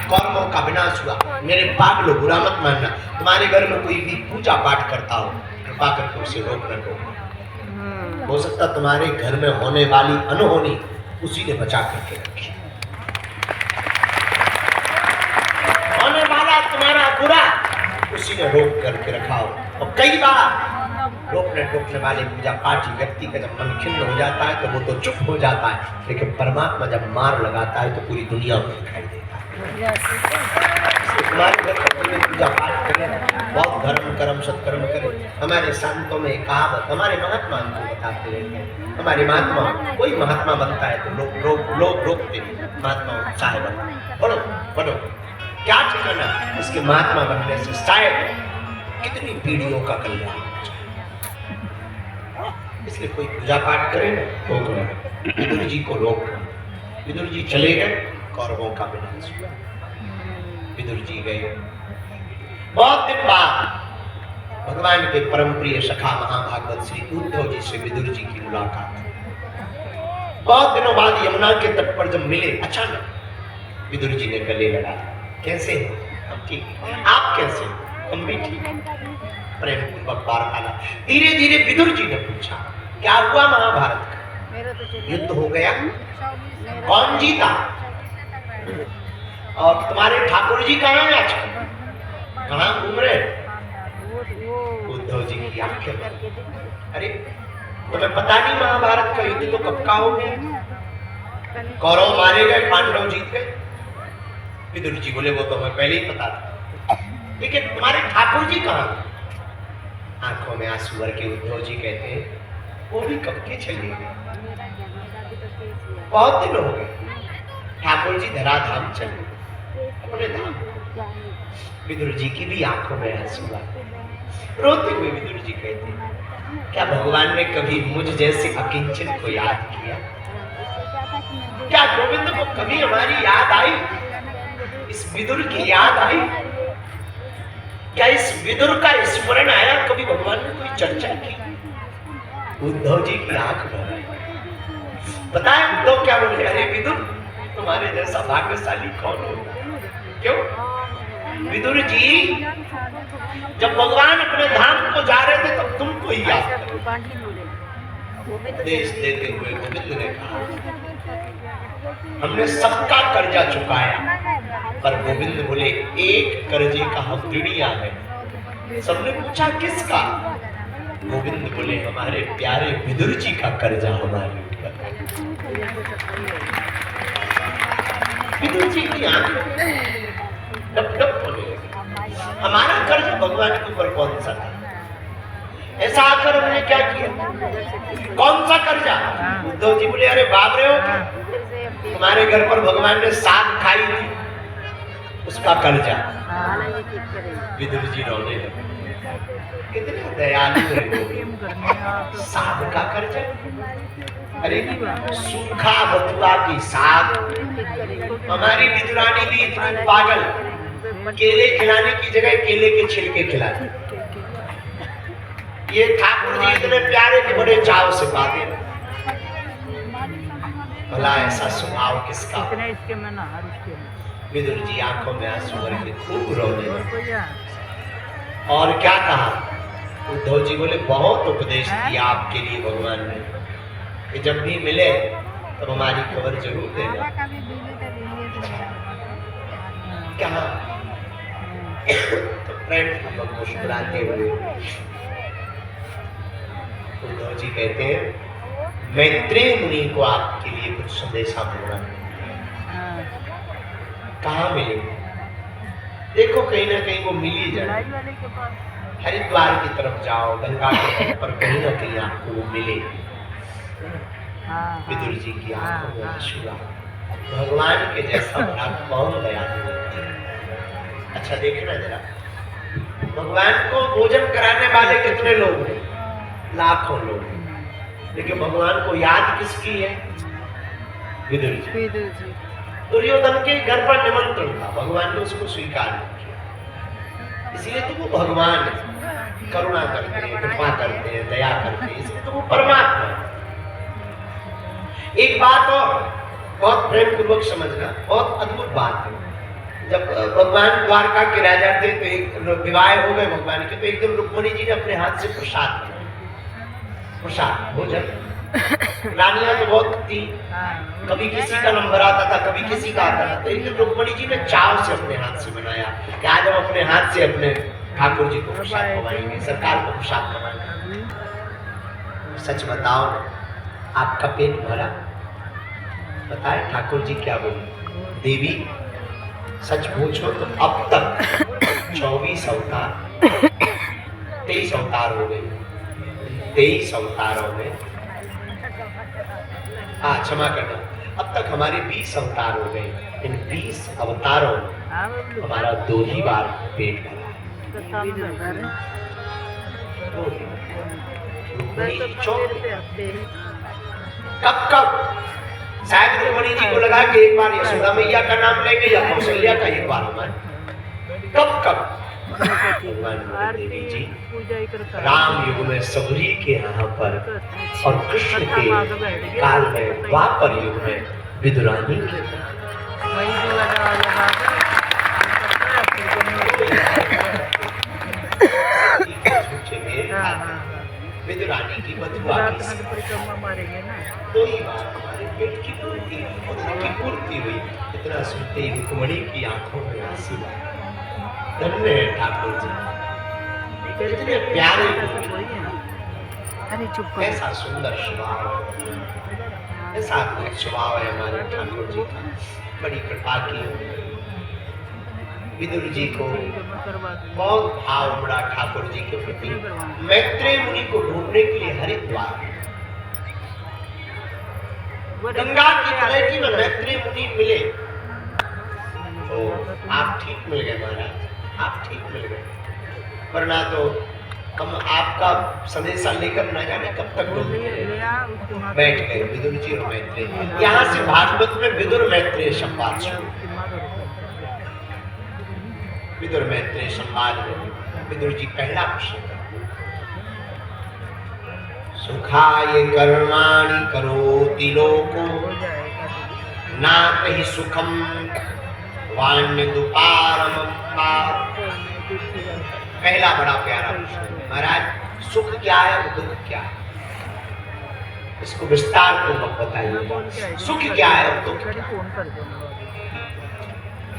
कौरवों का विनाश हुआ। मेरे पागलो बुरा मत मानना, तुम्हारे घर में कोई भी पूजा पाठ करता हो कृपा करके उसे रोकना दो। हो सकता तुम्हारे घर में होने वाली अनहोनी उसी ने बचा करके रखी, होने वाला तुम्हारा बुरा उसी ने रोक करके रखा हो। और कई बार रोकने टोकने वाले पूजा पाठी व्यक्ति का जब मन खिन्न हो जाता है तो वो तो चुप हो जाता है, लेकिन परमात्मा जब मार लगाता है तो पूरी दुनिया में दिखाई देता है। हमारे घर पर पूजा पाठ करें, बहुत धर्म कर्म सत्कर्म करें। हमारे संतों में कहावत, हमारे महात्मा हमको बताते रहते हैं, हमारे महात्मा कोई महात्मा बनता है तो लोग रोकते महात्मा उत्साह बनता, पढ़ो पढ़ो क्या ठिकाना इसके महात्मा बनने से शायद कितनी पीढ़ियों का कल्याण। इसलिए कोई पूजा पाठ करे ना तो विदुर जी को रोक। विदुर जी चले गए, कौरवों का विनाश हुआ। विदुर जी गए, बहुत दिन बाद भगवान के परम प्रिय सखा महाभागवत श्री उद्धव जी से विदुर जी की मुलाकात। बहुत दिनों बाद यमुना के तट पर जब मिले, अचानक विदुर जी ने गले लगाया। कैसे हम ठीक, आप कैसे? हम भी ठीक। प्रेम पूर्वक वार्तालाप। धीरे धीरे विदुर जी ने पूछा क्या हुआ महाभारत का? युद्ध हो गया, कौन जीता? और तुम्हारे ठाकुर जी कहाँ हैं आजकल, कहाँ घूम रहे? उद्धव जी की आंखें, अरे तुम्हें पता नहीं महाभारत का युद्ध तो कब का हो गया? कौरव मारे गए, पांडव जीत गए। विदुर जी बोले वो तो हमें पहले ही पता था, लेकिन तुम्हारे ठाकुर जी कहाँ? आंखों में आंसू भर के उद्धव जी कहते हैं वो भी कब के चले गए, बहुत दिन हो गए। ठाकुर जी धराधाम चले अपने धाम। विदुर जी की भी आंखों में आंसू आते, रोते हुए विदुर जी कहते हैं क्या भगवान ने कभी मुझ जैसे अकिंचन को याद किया? क्या गोविंद को कभी हमारी याद आई? इस विदुर की याद आई? क्या इस विदुर का स्मरण आया? कभी भगवान ने कोई चर्चा की? उद्धव जी की आंख भर आई। बताए उद्धव क्या बोले? अरे विदुर तुम्हारे जैसा भाग्यशाली कौन होगा? क्यों? विदुर जी जब भगवान अपने धाम को जा रहे थे तब तुमको ही याद करो। देश देते हुए गोविंद ने कहा हमने सबका कर्जा चुकाया, पर गोविंद बोले एक कर्जे का हम ऋणिया है। सबने पूछा किसका? गोविंद बोले हमारे प्यारे विदुर जी का कर्जा हमारे ऊपर। विदुर जी की आंखें डब डब होने लगी। हमारा कर्ज भगवान के ऊपर कौन सा था? ऐसा आकर हमने क्या किया? कौन सा कर्जा? उद्धव जी बोले अरे बाप रे हो क्या? तुम्हारे घर पर भगवान ने साग खाई थी, उसका कर्जा। विदुर जी रोने लगे, कितने दयालु है। साग का कर्जा? अरे सूखा बथुआ की साग। हमारी विदुरानी भी इतनी पागल, केले खिलाने की जगह केले के छिलके खिलाते। ये ठाकुर जी इतने प्यारे के बड़े चाव से पाते। भला ऐसा स्वभाव किसका? विदुर जी आंखों में आंसू भर के खूब रोने लगे। और क्या कहा? उद्धव जी बोले बहुत उपदेश दिया आपके लिए भगवान ने, कि जब भी मिले तब हमारी खबर जरूर देना। क्या? तो फ्रेंड हम लोग मुस्कुराते हुए उद्धव जी कहते हैं मैत्रेय मुनि को आपके लिए कुछ संदेशा मिलना। कहाँ मिले? देखो कहीं ना कहीं वो मिल ही जाए। हरिद्वार की तरफ जाओ, गंगा के तट पर कहीं ना कहीं आपको वो मिले। विदुर जी की आंखों में आंसू आ। भगवान के जैसा बड़ा कौन दयालु होता है? अच्छा देखना जरा, भगवान को भोजन कराने वाले कितने लोग हैं? लाखों लोग, लेकिन भगवान को याद किसकी है? विदुर जी। दुर्योधन के घर पर निमंत्रण था, भगवान ने उसको स्वीकार नहीं किया। इसलिए तो वो भगवान है, करुणा करते हैं, कृपा करते हैं, दया करते हैं, इसलिए तो वो परमात्मा है। एक बात और बहुत प्रेम पूर्वक समझना, बहुत अद्भुत बात है। जब भगवान द्वारका के राजा थे तो एक विवाह हो गए भगवान के, तो एकदम रुक्मणी जी ने अपने हाथ से प्रसाद बनाया, प्रसाद भोजन। रानियां तो बहुत थी, कभी किसी का नंबर आता था, कभी किसी का आता था, तो एकदम रुक्मणी जी ने चाव से अपने हाथ से बनाया कि आज हम अपने हाथ से अपने ठाकुर जी को प्रसाद खवाएंगे, सरकार को प्रसाद खवाएंगे। सच बताओ, आपका पेट भरा? बताए ठाकुर जी क्या बोले? देवी सच पूछो तो अब तक 24 अवतार 23 अवतार हो गए, 23 अवतारों में, हाँ क्षमा करना, अब तक हमारे 20 अवतार हो गए। इन 20 अवतारों में हमारा 2 ही बार पेट भरा है। कब कब शायद रुक्मणी जी को लगा कि एक बार यशोदा मैया का नाम लेंगे या कौशल्या का, एक बार हमारे कब कब भगवान देवी जी राम युग में सबरी के यहाँ पर और कृष्ण के काल में द्वापर युग में विदुरानी के विदुरानी की बधुआ तो ही हमारे पेट की पूर्ति हुई। इतना सुनते ही रुक्मणी की आंखों में आंसू आए। धन्य है ठाकुर जी, इतने प्यारे, ऐसा सुंदर स्वभाव, ऐसा स्वभाव है हमारे ठाकुर जी का। बड़ी कृपा की विदुर जी को बहुत भाव उमड़ा ठाकुर जी के प्रति। मैत्रेय मुनि को ढूंढने के लिए हरिद्वार, गंगा की तरह की मैत्रेय मुनि मिले, तो आप ठीक मिल गए महाराज, आप ठीक मिल गए, वरना तो हम आपका संदेशा लेकर न जाने कब तक बैठ गए। विदुर जी और मैत्रेय, यहाँ से भागवत में विदुर मैत्रेय संवाद शुरू। विदुर मैत्रेय संवाद में विदुर जी पहला प्रश्न करते, सुखाय कर्माणि करोति लोको नाहि सुखम वाण्यदुपारमं पाप। पहला बड़ा प्यारा प्रश्न, महाराज सुख क्या है और दुख क्या है, इसको विस्तार पूर्वक बताइए। सुख क्या है और दुख क्या है?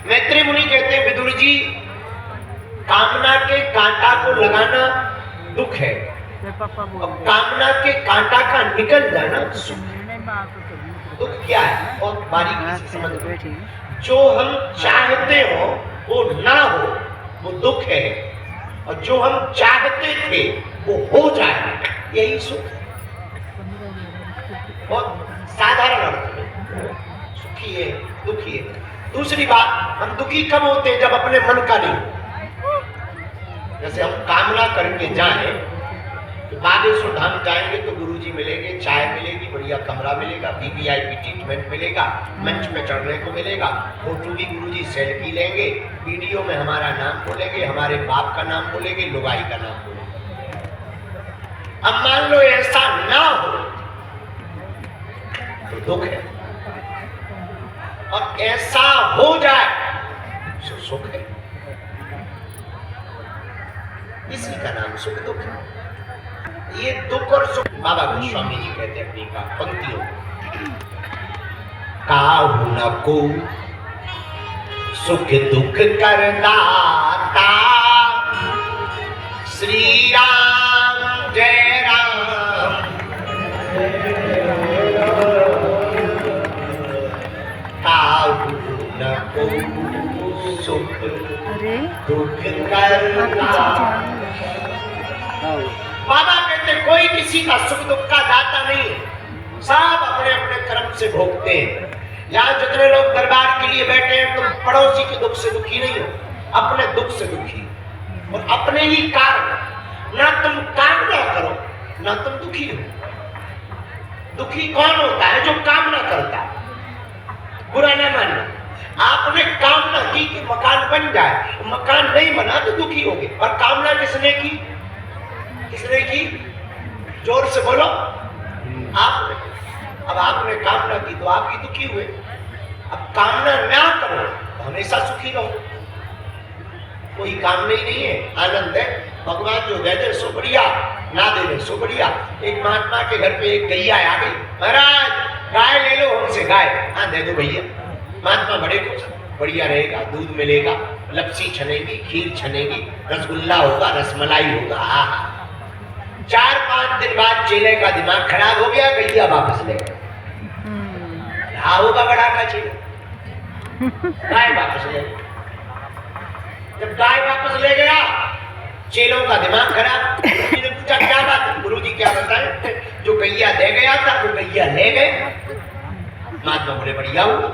मैत्रेय मुनि कहते हैं विदुर जी, कामना के कांटा को लगाना दुख है, और कामना के कांटा का निकल जाना सुख है। दुख क्या है और बारीकी से समझ लो। जो हम चाहते हो वो ना हो वो दुख है, और जो हम चाहते थे वो हो जाए यही सुख है। बहुत साधारण अर्थ में सुखी है दुखी है। दूसरी बात, हम दुखी कब होते हैं? जब अपने मन का नहीं। जैसे हम कामना करके जाएं तो बागेश्वर धाम जाएंगे तो गुरुजी मिलेंगे, चाय मिलेगी, बढ़िया कमरा मिलेगा, वीवीआईपी ट्रीटमेंट मिलेगा, मंच में चढ़ने को मिलेगा, फोटो भी गुरुजी सेल्फी लेंगे, वीडियो में हमारा नाम बोलेंगे, हमारे बाप का नाम बोलेंगे, लुगाई का नाम बोलेंगे। अब मान लो ऐसा ना हो तो दुख है, और ऐसा हो जाए तो सुख है। इसी का नाम सुख दुख है। ये दुख और सुख बाबा गोस्वामी जी कहते हैं अपनी पंक्तियों, काहू न को सुख दुख करदाता श्री राम जय राम। काहू न को सुख दुख करदाता। बाबा कहते कोई किसी का सुख दुख का दाता नहीं, सब अपने अपने कर्म से भोगते हैं। यहाँ जितने लोग दरबार के लिए बैठे हैं, तुम पड़ोसी के दुख से दुखी नहीं हो, अपने दुख से दुखी, और अपने ही कारण। ना तुम कामना करो ना तुम दुखी हो। दुखी कौन होता है? जो कामना करता है। बुरा ना मानना, आपने कामना की कि मकान बन जाए, मकान नहीं बना तो दुखी होगे। और कामना किसने की? किसने की? जोर से बोलो। आपने। अब आपने कामना की तो आप ही दुखी हुए। अब कामना ना करो तो हमेशा सुखी रहो, कोई काम नहीं है, आनंद है। भगवान जो दे दे सो बढ़िया, ना दे दे सो बढ़िया। एक महात्मा के घर पे एक गैया आ गई, महाराज गाय ले लो हमसे गाय। हाँ दे दो भैया। महात्मा बड़े खुश, बढ़िया रहेगा, दूध मिलेगा, लपसी छनेगी, खीर छनेगी, रसगुल्ला होगा, रसमलाई होगा। हाँ 4-5 दिन बाद चेले का दिमाग खराब हो गया, गैया वापस ले गए। क्या होगा बड़ा का चेला, गाय वापस ले गया। जब गाय वापस ले गया, चेलों का दिमाग खराब। गुरुजी ने पूछा क्या बात है? गुरुजी क्या बताए, जो गैया दे गया था वो गैया ले गए। महात्मा बोले बढ़िया हुआ।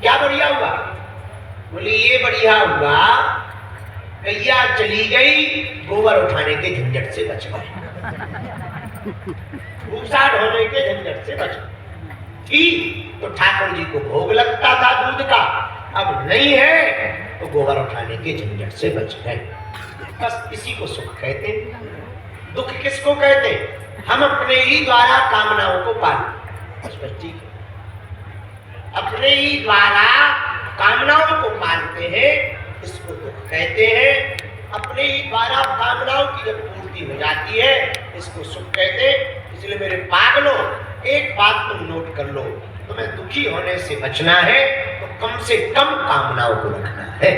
क्या बढ़िया हुआ? बोले ये बढ़िया हुआ, गैया चली गई, गोबर उठाने के झंझट से बच गए, भूसा ढोने के झंझट से बच गए। ठीक तो ठाकुर जी को भोग लगता था दूध का, अब नहीं है तो गोबर उठाने के झंझट से बच गए। बस इसी को सुख कहते हैं। दुख किसको कहते हैं? हम अपने ही द्वारा कामनाओं को पालते, बस ठीक है, अपने ही द्वारा कामनाओं को पालते हैं, इसको दुख कहते हैं। अपने ही द्वारा कामनाओं की जब पूर्ति हो जाती है, इसको सुख कहते हैं। इसलिए मेरे पागलों, एक बात तुम नोट कर लो, तुम्हें दुखी होने से बचना है तो कम से कम कामनाओं को रखना है।